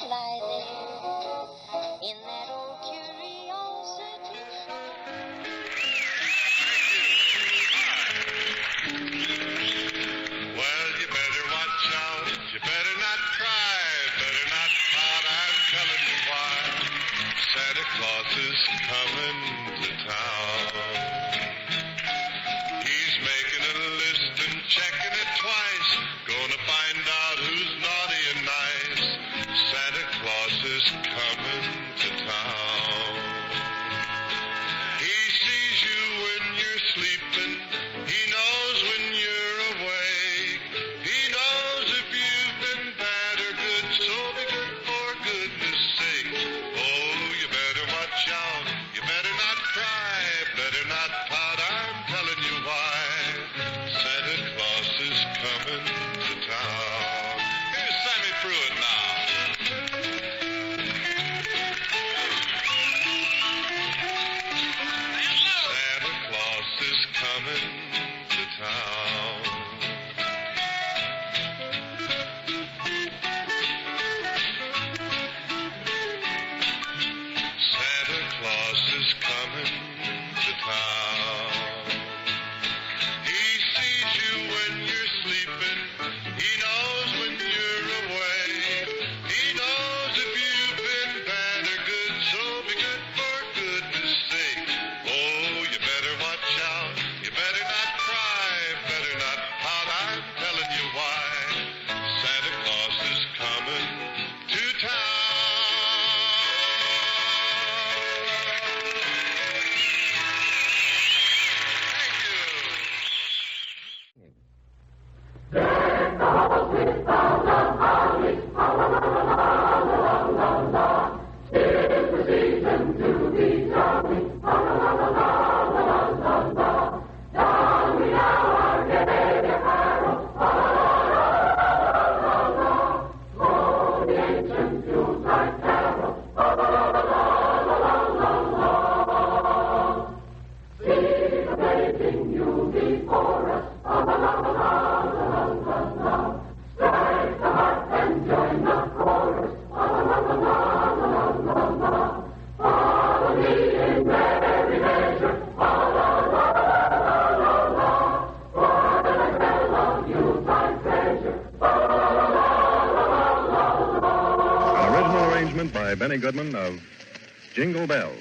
lie there in that old curiosity Well, you better watch out. You better not cry. Better not pout. I'm telling you why. Santa Claus is coming to town. He's making a list and checking it twice. Gonna find out who's naughty and nice. Santa Claus is coming to town. He sees you when you're sleeping. He knows when you're awake. He knows if you've been bad or good. So be good for goodness sake. Oh, you better watch out. You better not cry. Better not pout. I'm telling you why. Santa Claus is coming to town. Here's Sammy Pruitt now. Santa Claus is coming to town. Santa Claus is coming to town. He sees you when you're sleeping. He knows when you're awake. He knows if you've been bad or good. So be good for goodness sake. Oh, you better watch out. You better not cry. Better not pout. I'm telling you why. Santa Claus is coming to town. Thank you. An original arrangement by Benny Goodman of Jingle Bells.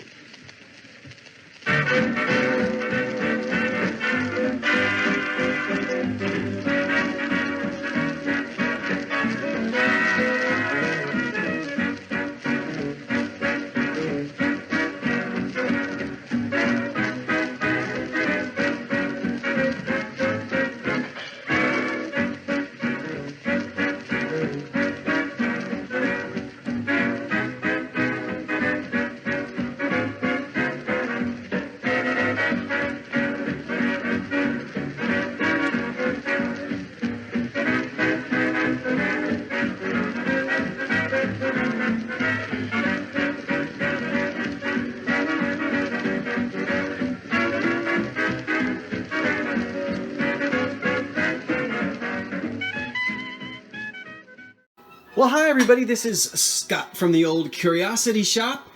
Well, hi everybody, this is Scott from the Old Curiosity Shop,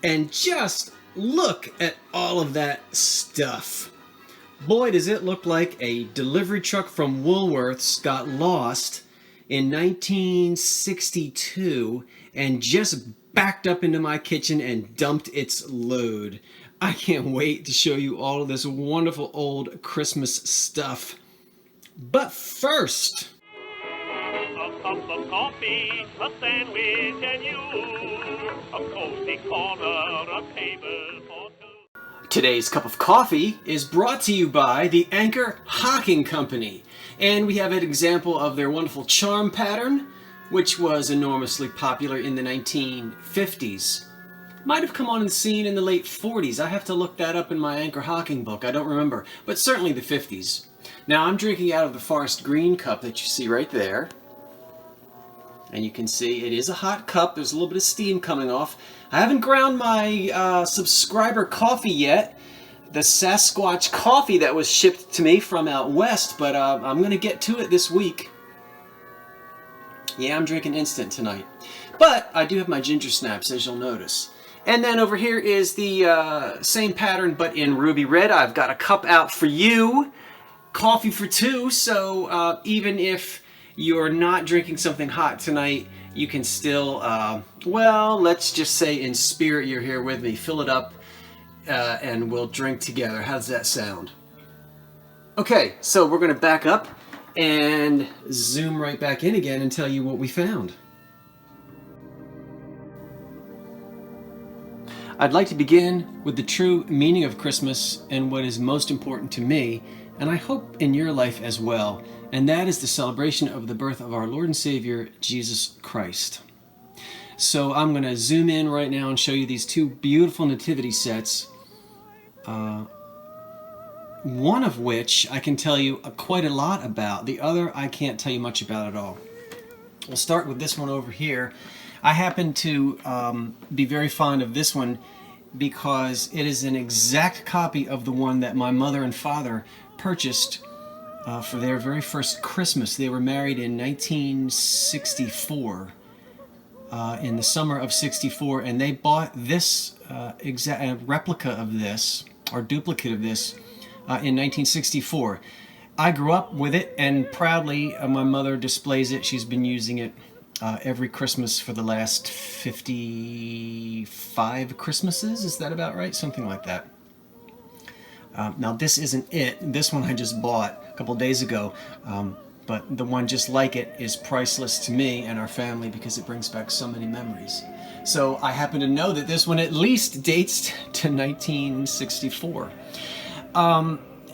and just look at all of that stuff. Boy, does it look like a delivery truck from Woolworth's got lost in 1962 and just backed up into my kitchen and dumped its load. I can't wait to show you all of this wonderful old Christmas stuff. But first, a cup of coffee, a sandwich, and you, a cozy corner, a table for two. today's cup of coffee is brought to you by the Anchor Hocking Company. And we have an example of their wonderful charm pattern, which was enormously popular in the 1950s. Might have come on the scene in the late 40s. I have to look that up in my Anchor Hocking book. I don't remember, but certainly the 50s. Now I'm drinking out of the forest green cup that you see right there. And you can see it is a hot cup. There's a little bit of steam coming off. I haven't ground my subscriber coffee yet. The Sasquatch coffee that was shipped to me from out west, but I'm going to get to it this week. Yeah, I'm drinking instant tonight. But I do have my ginger snaps, as you'll notice. And then over here is the same pattern, but in ruby red. I've got a cup out for you. Coffee for two, so even if you're not drinking something hot tonight, you can still, well, let's just say in spirit you're here with me. Fill it up and we'll drink together. How does that sound? Okay, so we're going to back up and zoom right back in again and tell you what we found. I'd like to begin with the true meaning of Christmas and what is most important to me, and I hope in your life as well, and that is the celebration of the birth of our Lord and Savior, Jesus Christ. So I'm going to zoom in right now and show you these two beautiful nativity sets, one of which I can tell you quite a lot about. The other I can't tell you much about at all. We'll start with this one over here. I happen to be very fond of this one because it is an exact copy of the one that my mother and father purchased for their very first Christmas. They were married in 1964, in the summer of '64, and they bought this exact replica of this, or duplicate of this, in 1964. I grew up with it, and proudly my mother displays it. She's been using it every Christmas for the last 55 Christmases. Is that about right? Something like that. Now this isn't it. This one I just bought a couple days ago, but the one just like it is priceless to me and our family because it brings back so many memories. So I happen to know that this one at least dates to 1964.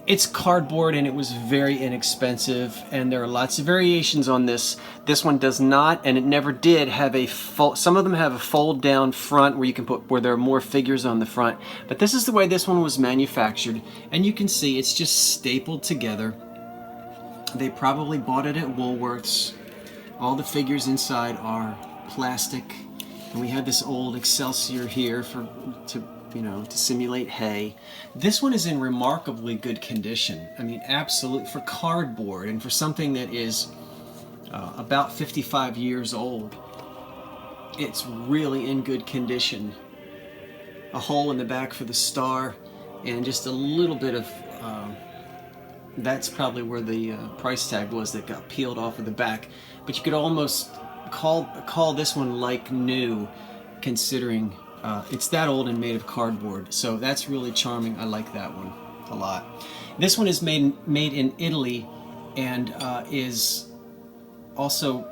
It's cardboard and it was very inexpensive, and there are lots of variations on this. This one does not, and it never did, have a some of them have a fold down front where you can put, where there are more figures on the front, but this is the way this one was manufactured, and you can see it's just stapled together. They probably bought it at Woolworths. All the figures inside are plastic, and we had this old Excelsior here to simulate hay. This one is in remarkably good condition. I mean, absolutely, for cardboard and for something that is about 55 years old, it's really in good condition. A hole in the back for the star, and just a little bit of, that's probably where the price tag was that got peeled off of the back. But you could almost call this one like new, considering it's that old and made of cardboard. So that's really charming. I like that one a lot. This one is made in Italy and is also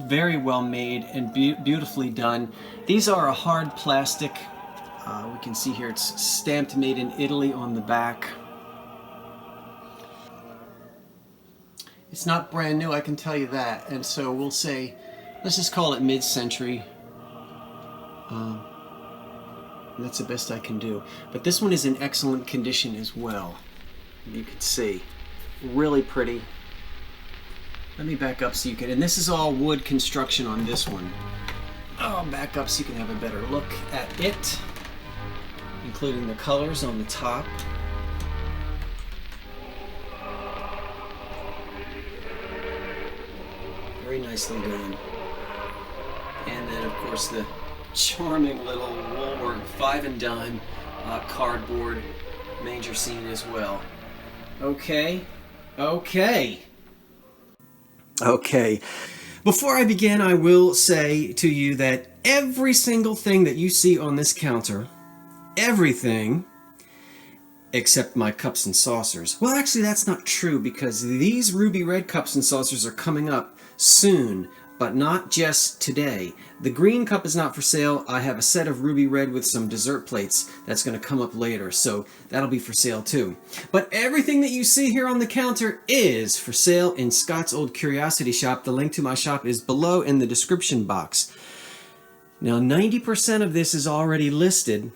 very well made and beautifully done. These are a hard plastic. We can see here it's stamped made in Italy on the back. It's not brand new, I can tell you that. And so we'll say, let's just call it mid-century. That's the best I can do. But this one is in excellent condition as well. You can see. Really pretty. Let me back up so you can, and this is all wood construction on this one. I'll back up so you can have a better look at it, including the colors on the top. Very nicely done. And then, of course, the charming little Woolworth 5 and dime cardboard manger scene as well. Okay. Before I begin, I will say to you that every single thing that you see on this counter, everything except my cups and saucers. Well, actually, that's not true, because these ruby red cups and saucers are coming up soon, but not just today. The green cup is not for sale. I have a set of ruby red with some dessert plates that's going to come up later, so that'll be for sale too. But everything that you see here on the counter is for sale in Scott's Old Curiosity Shop. The link to my shop is below in the description box. Now, 90% of this is already listed,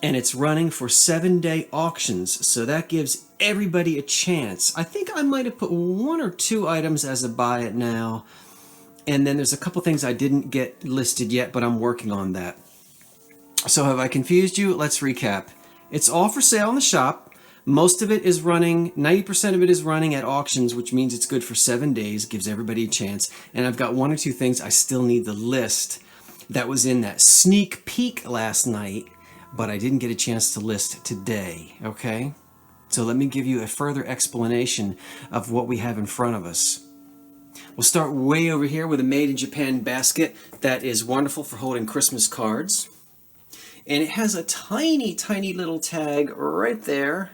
and it's running for 7-day auctions, so that gives everybody a chance. I think I might have put 1 or 2 items as a buy it now, and then there's a couple things I didn't get listed yet, but I'm working on that. So have I confused you? Let's recap. It's all for sale in the shop. Most of it is running, 90% of it is running at auctions, which means it's good for 7 days, gives everybody a chance. And I've got 1 or 2 things I still need the list that was in that sneak peek last night, but I didn't get a chance to list today, okay? So let me give you a further explanation of what we have in front of us. We'll start way over here with a Made in Japan basket that is wonderful for holding Christmas cards. And it has a tiny, tiny little tag right there.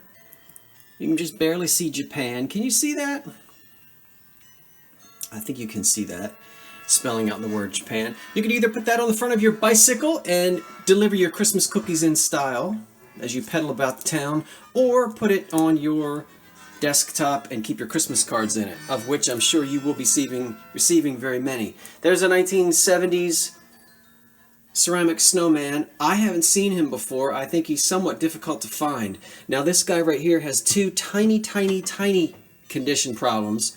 You can just barely see Japan. Can you see that? I think you can see that, spelling out the word Japan. You can either put that on the front of your bicycle and deliver your Christmas cookies in style as you pedal about the town, or put it on your desktop and keep your Christmas cards in it, of which I'm sure you will be receiving very many. There's a 1970s Ceramic Snowman. I haven't seen him before. I think he's somewhat difficult to find. Now this guy right here has 2 tiny, tiny, tiny condition problems.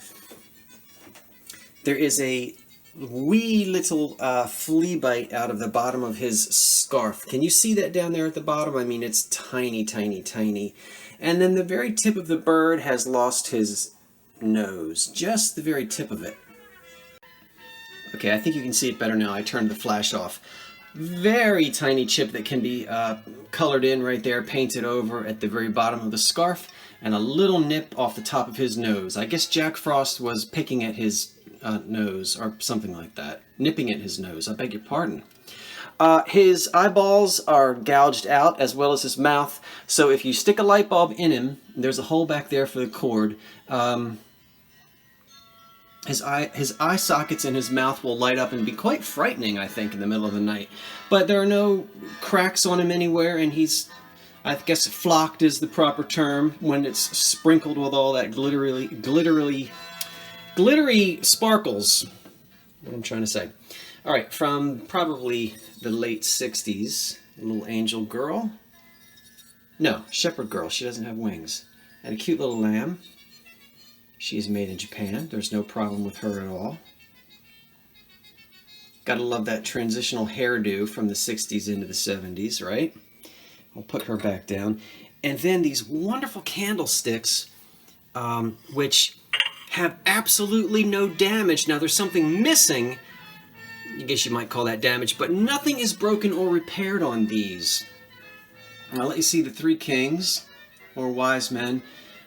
There is a wee little flea bite out of the bottom of his scarf. Can you see that down there at the bottom? I mean, it's tiny, tiny, tiny. And then the very tip of the bird has lost his nose. Just the very tip of it. Okay, I think you can see it better now. I turned the flash off. Very tiny chip that can be colored in right there, painted over at the very bottom of the scarf, and a little nip off the top of his nose. I guess Jack Frost was picking at his nose, or something like that. Nipping at his nose, I beg your pardon. His eyeballs are gouged out, as well as his mouth, so if you stick a light bulb in him, there's a hole back there for the cord. His eye sockets in his mouth will light up and be quite frightening, I think, in the middle of the night. But there are no cracks on him anywhere, and he's, I guess, flocked is the proper term when it's sprinkled with all that glittery sparkles. What I'm trying to say. All right, from probably the late 60s, a little angel girl. No, shepherd girl. She doesn't have wings. And a cute little lamb. She's made in Japan. There's no problem with her at all. Gotta love that transitional hairdo from the 60s into the 70s, right? I'll put her back down. And then these wonderful candlesticks, which have absolutely no damage. Now there's something missing. I guess you might call that damage, but nothing is broken or repaired on these. I'll let you see the 3 kings, or wise men,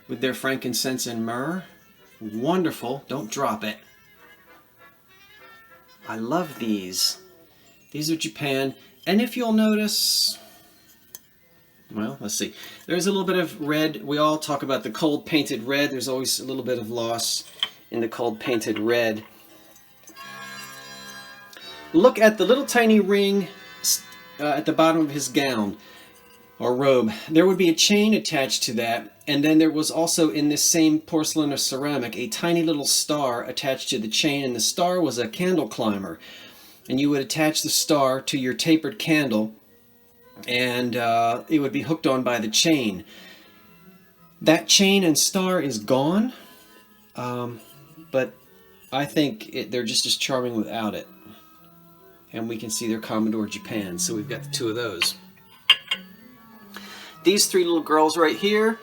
with their frankincense and myrrh. Wonderful. Don't drop it. I love these. These are Japan. And if you'll notice, well, let's see. There's a little bit of red. We all talk about the cold painted red. There's always a little bit of loss in the cold painted red. Look at the little tiny ring at the bottom of his gown or robe. There would be a chain attached to that, and then there was also in this same porcelain or ceramic a tiny little star attached to the chain, and the star was a candle climber. And you would attach the star to your tapered candle, and it would be hooked on by the chain. That chain and star is gone, but I think they're just as charming without it. And we can see they're Commodore Japan, so we've got the 2 of those. These 3 little girls right here,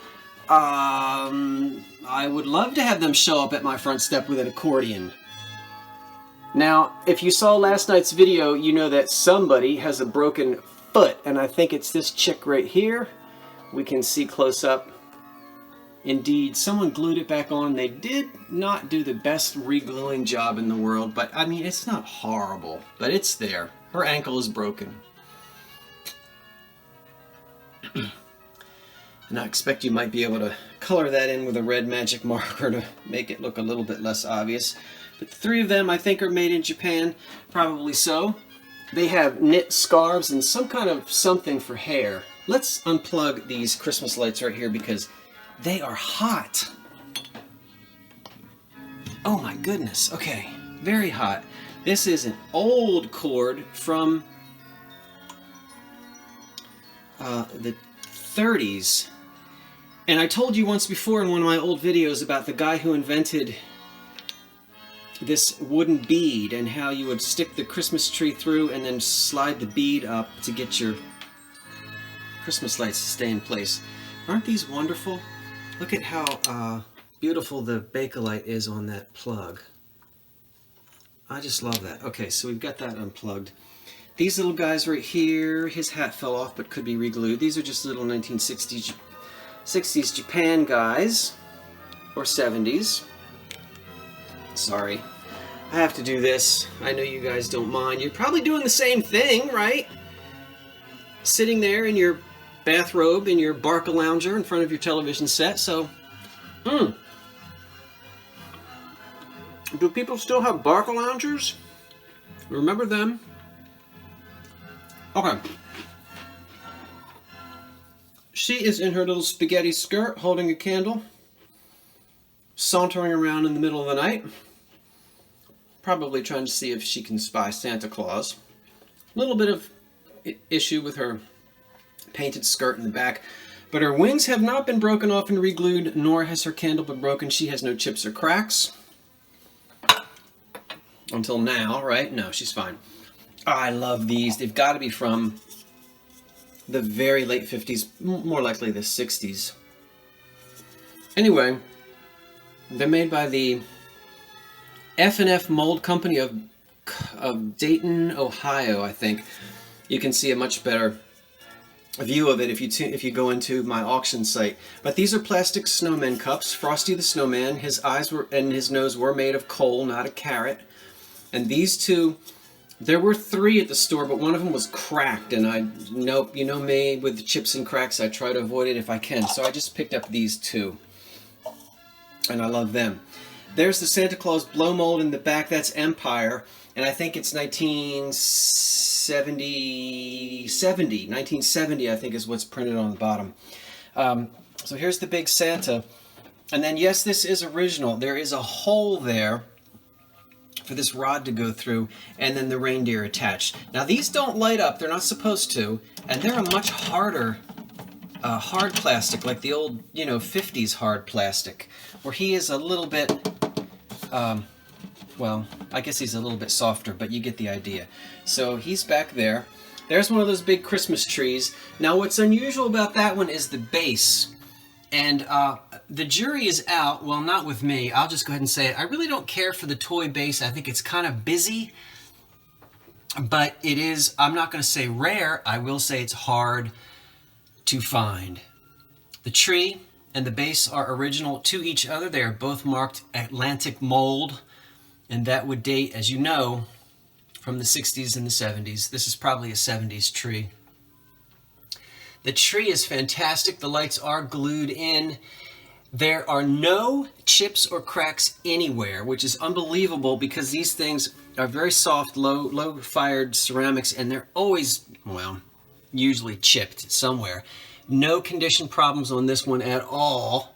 I would love to have them show up at my front step with an accordion. Now, if you saw last night's video, you know that somebody has a broken foot, and I think it's this chick right here. We can see close up. Indeed, someone glued it back on. They did not do the best re-gluing job in the world, but I mean, it's not horrible, but it's there. Her ankle is broken. And I expect you might be able to color that in with a red magic marker to make it look a little bit less obvious. But the 3 of them, I think, are made in Japan. Probably so. They have knit scarves and some kind of something for hair. Let's unplug these Christmas lights right here because they are hot. Oh my goodness. Okay. Very hot. This is an old cord from the 30s. And I told you once before in one of my old videos about the guy who invented this wooden bead and how you would stick the Christmas tree through and then slide the bead up to get your Christmas lights to stay in place. Aren't these wonderful? Look at how beautiful the Bakelite is on that plug. I just love that. Okay, so we've got that unplugged. These little guys right here, his hat fell off but could be re-glued. These are just little 1960s Japan guys, or 70s. Sorry, I have to do this. I know you guys don't mind. You're probably doing the same thing, right? Sitting there in your bathrobe, in your Barca lounger in front of your television set, so... Do people still have Barca loungers? Remember them? Okay. She is in her little spaghetti skirt, holding a candle, sauntering around in the middle of the night, probably trying to see if she can spy Santa Claus. A little bit of issue with her painted skirt in the back, but her wings have not been broken off and re-glued, nor has her candle been broken. She has no chips or cracks. Until now, right? No, she's fine. I love these. They've got to be from the very late 50s, more likely the 60s. Anyway, they're made by the F&F Mold Company of Dayton, Ohio, I think. You can see a much better view of it if you go into my auction site. But these are plastic snowman cups. Frosty the Snowman, his eyes and his nose were made of coal, not a carrot. And these two, there were 3 at the store, but one of them was cracked. And nope, you know me, with the chips and cracks, I try to avoid it if I can. So I just picked up these 2. And I love them. There's the Santa Claus blow mold in the back. That's Empire. And I think it's 1970, I think is what's printed on the bottom. So here's the big Santa. And then, yes, this is original. There is a hole there for this rod to go through, and then the reindeer attached. Now these don't light up, they're not supposed to, and they're a much harder hard plastic, like the old, 50s hard plastic, where he is a little bit, well, I guess he's a little bit softer, but you get the idea. So he's back there. There's one of those big Christmas trees. Now what's unusual about that one is the base. And the jury is out. Well, not with me. I'll just go ahead and say it. I really don't care for the toy base. I think it's kind of busy. But it is, I'm not going to say rare. I will say it's hard to find. The tree and the base are original to each other. They are both marked Atlantic mold. And that would date, as you know, from the 60s and the 70s. This is probably a 70s tree. The tree is fantastic. The lights are glued in. There are no chips or cracks anywhere, which is unbelievable because these things are very soft, low-fired ceramics, and they're always, well, usually chipped somewhere. No condition problems on this one at all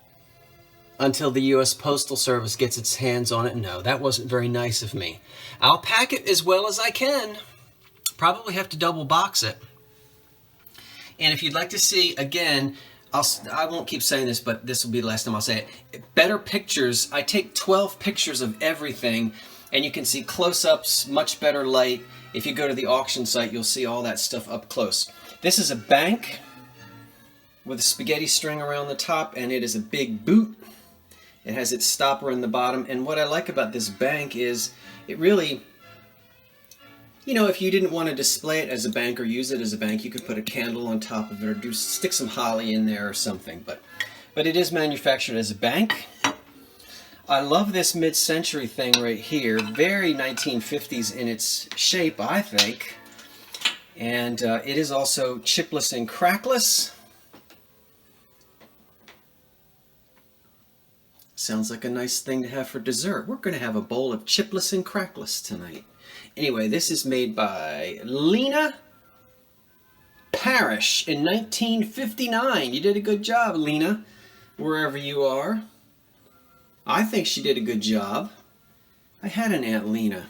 until the U.S. Postal Service gets its hands on it. No, that wasn't very nice of me. I'll pack it as well as I can. Probably have to double box it. And if you'd like to see, again, I won't keep saying this, but this will be the last time I'll say it. Better pictures. I take 12 pictures of everything, and you can see close-ups, much better light. If you go to the auction site, you'll see all that stuff up close. This is a bank with a spaghetti string around the top, and it is a big boot. It has its stopper in the bottom, and what I like about this bank is it really... if you didn't want to display it as a bank or use it as a bank, you could put a candle on top of it or stick some holly in there or something. But it is manufactured as a bank. I love this mid-century thing right here. Very 1950s in its shape, I think. And it is also chipless and crackless. Sounds like a nice thing to have for dessert. We're going to have a bowl of chipless and crackless tonight. Anyway, this is made by Lena Parrish in 1959. You did a good job, Lena, wherever you are. I think she did a good job. I had an Aunt Lena.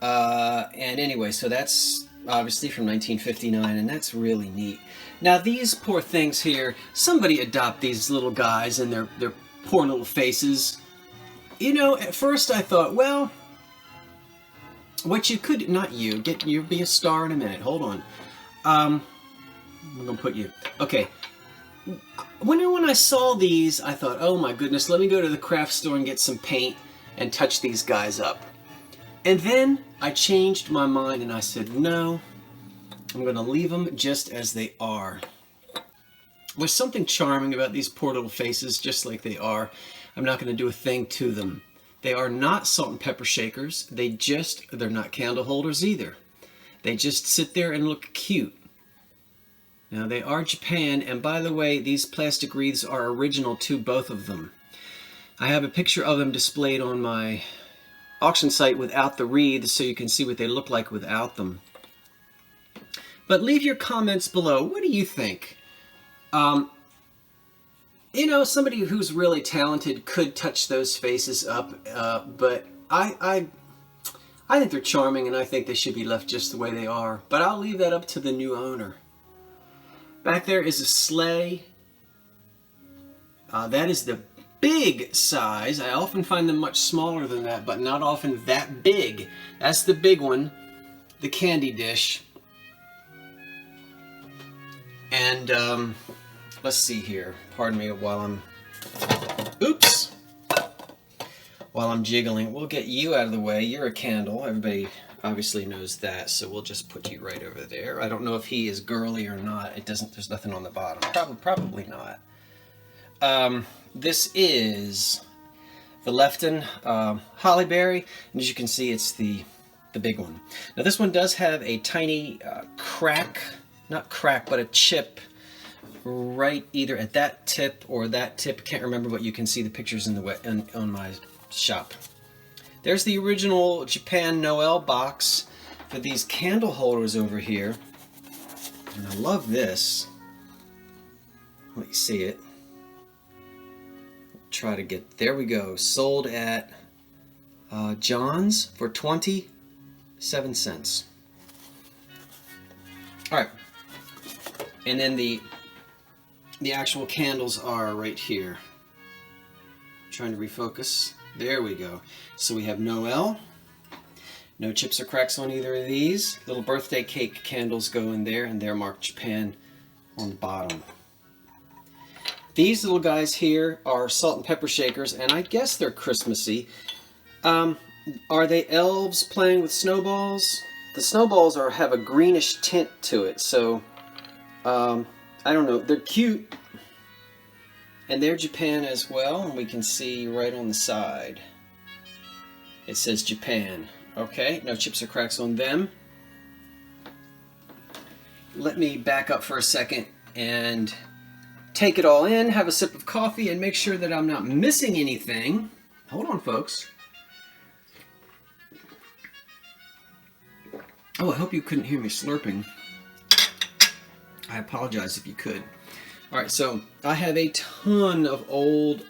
And anyway, so that's obviously from 1959, and that's really neat. Now, these poor things here, somebody adopt these little guys and their poor little faces. At first I thought, well... what you could, not you, you'll be a star in a minute, hold on. I'm gonna put you, okay. when I saw these, I thought, oh my goodness, let me go to the craft store and get some paint and touch these guys up. And then I changed my mind and I said, no, I'm going to leave them just as they are. There's something charming about these poor little faces, just like they are. I'm not going to do a thing to them. They are not salt and pepper shakers. They're not candle holders either. They just sit there and look cute. Now they are Japan, and by the way, these plastic wreaths are original to both of them. I have a picture of them displayed on my auction site without the wreaths, so you can see what they look like without them. But leave your comments below. What do you think? You know, somebody who's really talented could touch those faces up, but I think they're charming, and I think they should be left just the way they are. But I'll leave that up to the new owner. Back there is a sleigh. That is the big size. I often find them much smaller than that, but not often that big. That's the big one, the candy dish. And let's see here. Pardon me while I'm jiggling. We'll get you out of the way. You're a candle. Everybody obviously knows that, so we'll just put you right over there. I don't know if he is girly or not. There's nothing on the bottom. Probably not. This is the Lefton Holly Berry, and as you can see, it's the big one. Now this one does have a tiny crack, not crack, but a chip right either at that tip or that tip. Can't remember, but you can see the pictures on my shop. There's the original Japan Noel box for these candle holders over here. And I love this. Let you see it. Try to get, there we go. Sold at John's for 27 cents. Alright. And then the actual candles are right here. Trying to refocus. There we go. So we have Noel. No chips or cracks on either of these. Little birthday cake candles go in there, and they're marked Japan on the bottom. These little guys here are salt and pepper shakers, and I guess they're Christmassy. Are they elves playing with snowballs? The snowballs have a greenish tint to it, so I don't know. They're cute. And they're Japan as well, and we can see right on the side it says Japan. Okay, no chips or cracks on them. Let me back up for a second and take it all in, have a sip of coffee, and make sure that I'm not missing anything. Hold on, folks. Oh, I hope you couldn't hear me slurping. I apologize if you could. Alright, so I have a ton of old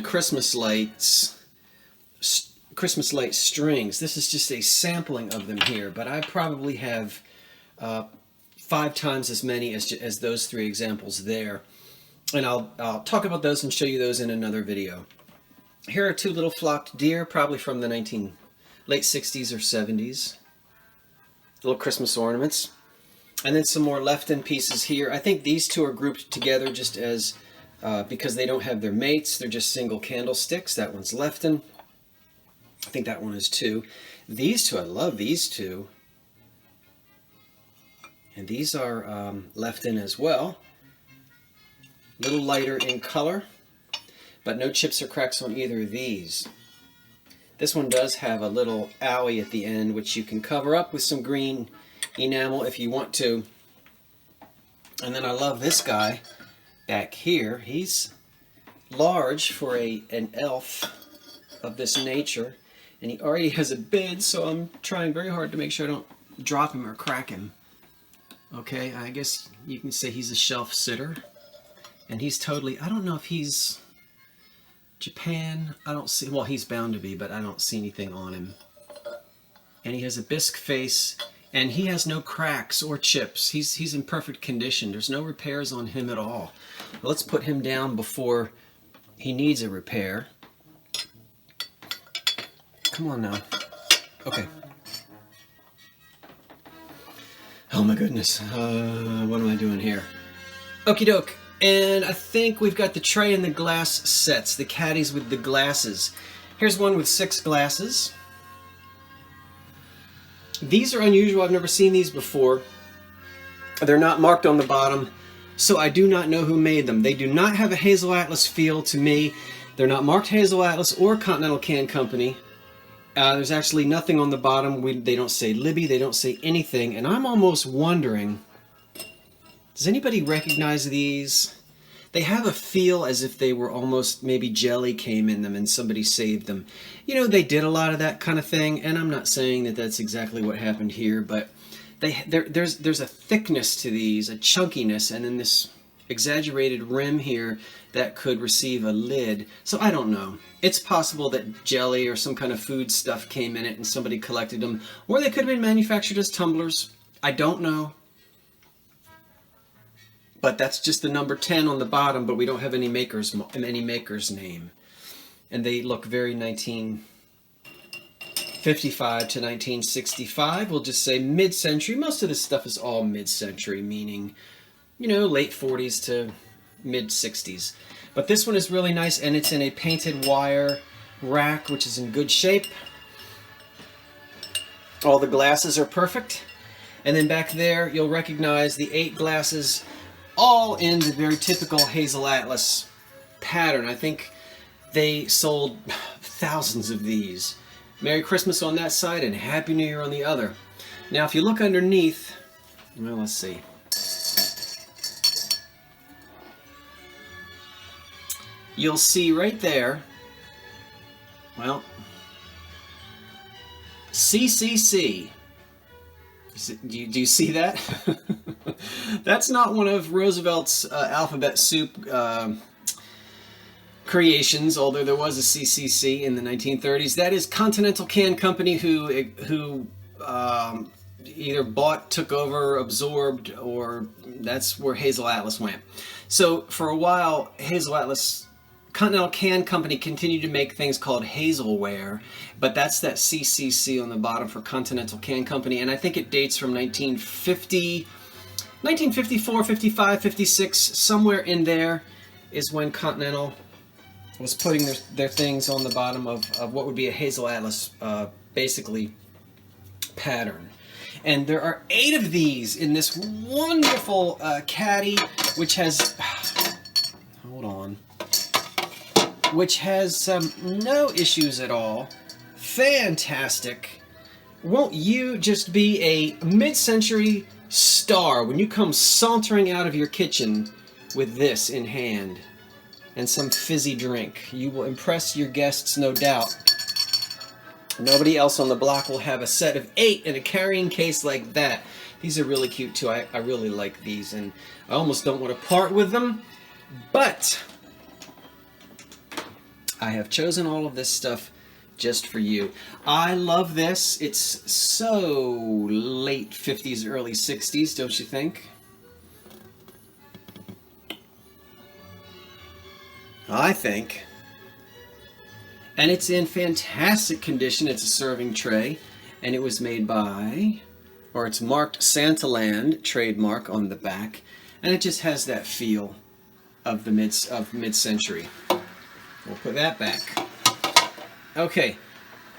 Christmas lights, Christmas light strings. This is just a sampling of them here, but I probably have 5 times as many as those 3 examples there. And I'll talk about those and show you those in another video. Here are 2 little flocked deer, probably from the late 60s or 70s. Little Christmas ornaments. And then some more Lefton pieces here. I think these 2 are grouped together just as, because they don't have their mates. They're just single candlesticks. That one's Lefton. I think that one is too. These 2, I love these 2. And these are Lefton as well. A little lighter in color, but no chips or cracks on either of these. This one does have a little owie at the end, which you can cover up with some green enamel if you want to. And then I love this guy back here. He's large for an elf of this nature, and he already has a bid, so I'm trying very hard to make sure I don't drop him or crack him. Okay, I guess you can say he's a shelf sitter, and he's totally, I don't know if he's Japan. I don't see, well, he's bound to be, but I don't see anything on him. And he has a bisque face, and he has no cracks or chips. He's in perfect condition. There's no repairs on him at all. Let's put him down before he needs a repair. Come on now. Okay. Oh Oh my goodness. What am I doing here? Okie doke. And I think we've got the tray and the glass sets, the caddies with the glasses. Here's one with 6 glasses. These are unusual. I've never seen these before. They're not marked on the bottom, so I do not know who made them. They do not have a Hazel Atlas feel to me. They're not marked Hazel Atlas or Continental Can Company. There's actually nothing on the bottom. They don't say Libby. They don't say anything. And I'm almost wondering, does anybody recognize these? They have a feel as if they were almost, maybe jelly came in them and somebody saved them. You know, they did a lot of that kind of thing, and I'm not saying that that's exactly what happened here, but there's a thickness to these, a chunkiness, and then this exaggerated rim here that could receive a lid. So I don't know. It's possible that jelly or some kind of food stuff came in it and somebody collected them, or they could have been manufactured as tumblers. I don't know. But that's just the number 10 on the bottom, but we don't have any maker's name. And they look very 1955 to 1965. We'll just say mid-century. Most of this stuff is all mid-century, meaning, you know, late 40s to mid-60s. But this one is really nice, and it's in a painted wire rack, which is in good shape. All the glasses are perfect. And then back there, you'll recognize the 8 glasses, all in the very typical Hazel Atlas pattern. I think they sold thousands of these. Merry Christmas on that side and Happy New Year on the other. Now, if you look underneath, well, let's see. You'll see right there, well, CCC. Do you see that? That's not one of Roosevelt's alphabet soup creations, although there was a CCC in the 1930s. That is Continental Can Company, who either bought, took over, absorbed, or that's where Hazel Atlas went. So for a while, Continental Can Company continued to make things called Hazelware, but that's that CCC on the bottom for Continental Can Company, and I think it dates from 1950, 1954, 55, 56, somewhere in there is when Continental was putting their things on the bottom of what would be a Hazel Atlas, basically, pattern. And there are 8 of these in this wonderful caddy, which has, hold on, which has no issues at all. Fantastic. Won't you just be a mid-century star when you come sauntering out of your kitchen with this in hand and some fizzy drink? You will impress your guests, no doubt. Nobody else on the block will have a set of 8 in a carrying case like that. These are really cute too. I really like these, and I almost don't want to part with them, but I have chosen all of this stuff just for you. I love this. It's so late 50s, early 60s, don't you think? I think. And it's in fantastic condition. It's a serving tray, and it was made by, or it's marked Santaland trademark on the back, and it just has that feel of the mid-century. We'll put that back. Okay,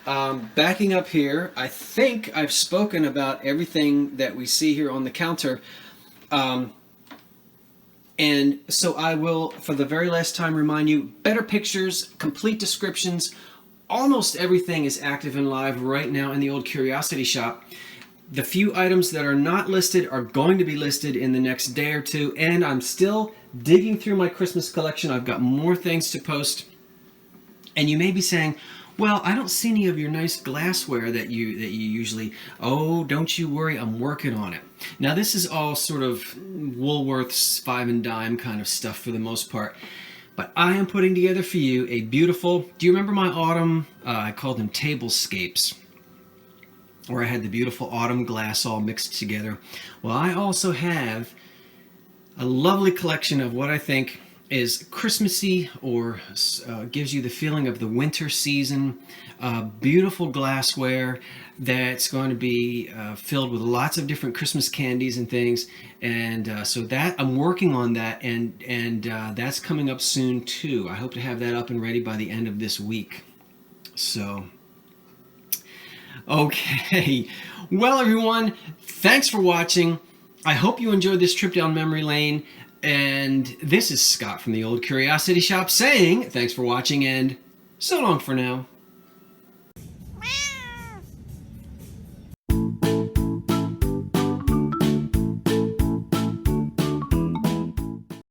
backing up here, I think I've spoken about everything that we see here on the counter. And so I will, for the very last time, remind you, better pictures, complete descriptions, almost everything is active and live right now in the old Curiosity Shop. The few items that are not listed are going to be listed in the next day or two, and I'm still digging through my Christmas collection. I've got more things to post. And you may be saying, well, I don't see any of your nice glassware that you usually... Oh, don't you worry, I'm working on it. Now, this is all sort of Woolworth's 5 and dime kind of stuff for the most part. But I am putting together for you a beautiful... Do you remember my autumn... I called them tablescapes, where I had the beautiful autumn glass all mixed together. Well, I also have a lovely collection of what I think is Christmassy or gives you the feeling of the winter season. Beautiful glassware that's going to be filled with lots of different Christmas candies and things. And so that I'm working on that, and that's coming up soon too. I hope to have that up and ready by the end of this week. So, okay. Well, everyone, thanks for watching. I hope you enjoyed this trip down memory lane. And this is Scott from the Old Curiosity Shop saying thanks for watching and so long for now.